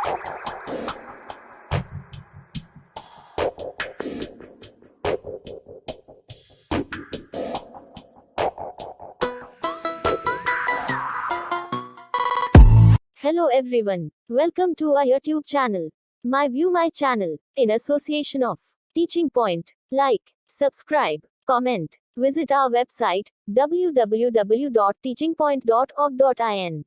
Hello everyone. Welcome to our YouTube channel. My View My channel, in association of Teaching Point. Like, subscribe, comment. Visit our website www.teachingpoint.org.in.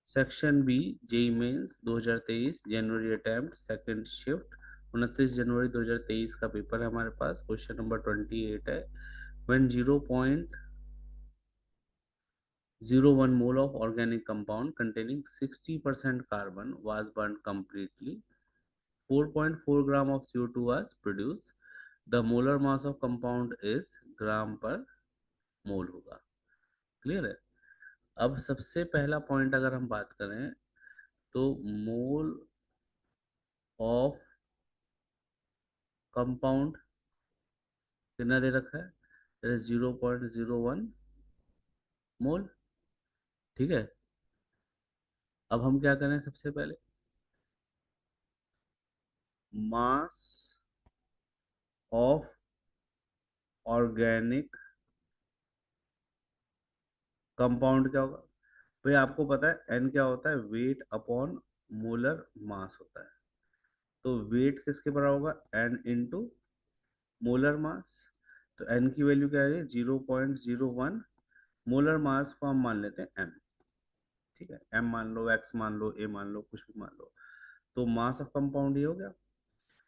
Section B JEE Mains 2023 जनवरी attempt second shift 29 जनवरी 2023 का paper है हमारे पास। Question number 28 है, when 0.01 mole of organic compound containing 60% carbon was burned completely, 4.4 gram of CO2 was produced, the molar mass of compound is gram per मोल होगा। Clear है। अब सबसे पहला पॉइंट अगर हम बात करें तो मोल ऑफ कंपाउंड कितना दे रखा है, 0.01 मोल। ठीक है। अब हम क्या करें, सबसे पहले मास ऑफ ऑर्गेनिक कंपाउंड क्या होगा भाई, आपको पता है एन क्या होता है, वेट अपॉन मोलर मास होता है। तो वेट किसके बराबर होगा, एन इंटू मोलर मास। तो एन की वैल्यू क्या है, 0.01। मोलर मास को हम मान लेते हैं एम। ठीक है, एम मान लो, एक्स मान लो, ए मान लो, कुछ भी मान लो। तो मास ऑफ कंपाउंड ये हो गया।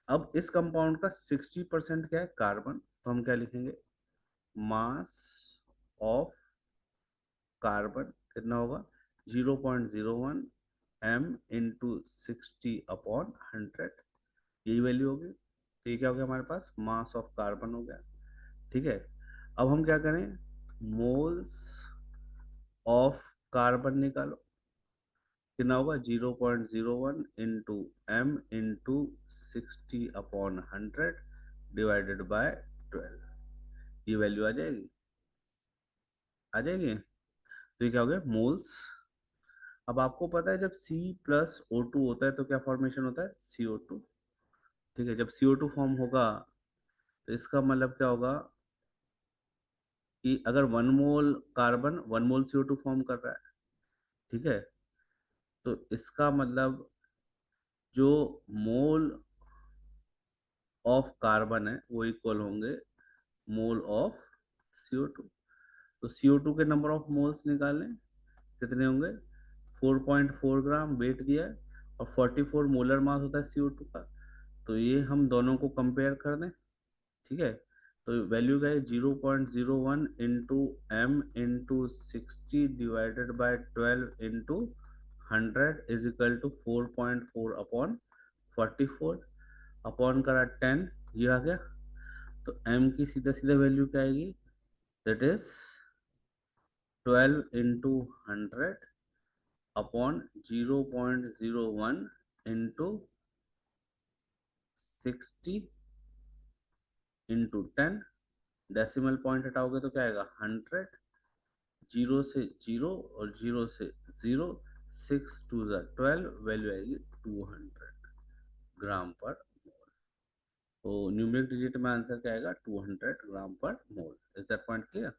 अब इस कंपाउंड का 60% क्या है, कार्बन। तो हम क्या लिखेंगे, मास ऑफ कार्बन कितना होगा, 0.01 m इंटू 60/100, यही वैल्यू होगी। तो ये क्या हो गया हमारे पास, मास ऑफ कार्बन हो गया। ठीक है। अब हम क्या करें, मोल्स ऑफ कार्बन निकालो, कितना होगा, 0.01 into M into 60/100 divided by 12। ये वैल्यू आ जाएगी, आ जाएगी। तो ये क्या हो गया, मोल्स। अब आपको पता है जब C+O2 होता है तो क्या फॉर्मेशन होता है, CO2। ठीक है, जब CO2 फॉर्म होगा तो इसका मतलब क्या होगा कि अगर 1 मोल कार्बन 1 मोल CO2 फॉर्म कर रहा है, ठीक है, तो इसका मतलब जो मोल ऑफ कार्बन है वो इक्वल होंगे मोल ऑफ CO2। तो CO2 के नंबर ऑफ मोल्स निकालें, कितने होंगे, 4.4 ग्राम वेट दिया है और 44 मोलर मास होता है CO2 का। तो ये हम दोनों को कंपेयर कर दें। ठीक है, तो वैल्यू क्या है, 0.01 into M into 60 divided by 12 into 100 is equal to 4.4/44 upon करा 10, ये आ गया। तो m की सीधा सीधा वैल्यू क्या आएगी, that is 12 into 100 upon 0.01 into 60 into 10। Decimal point हटाओगे तो क्या आएगा, 100। जीरो से जीरो और जीरो से जीरो, 6 2 12, वैल्यू आएगी 200 ग्राम पर मोल। तो न्यूमेरिक डिजिट में आंसर क्या आएगा, 200 gram per mole. Is that point clear.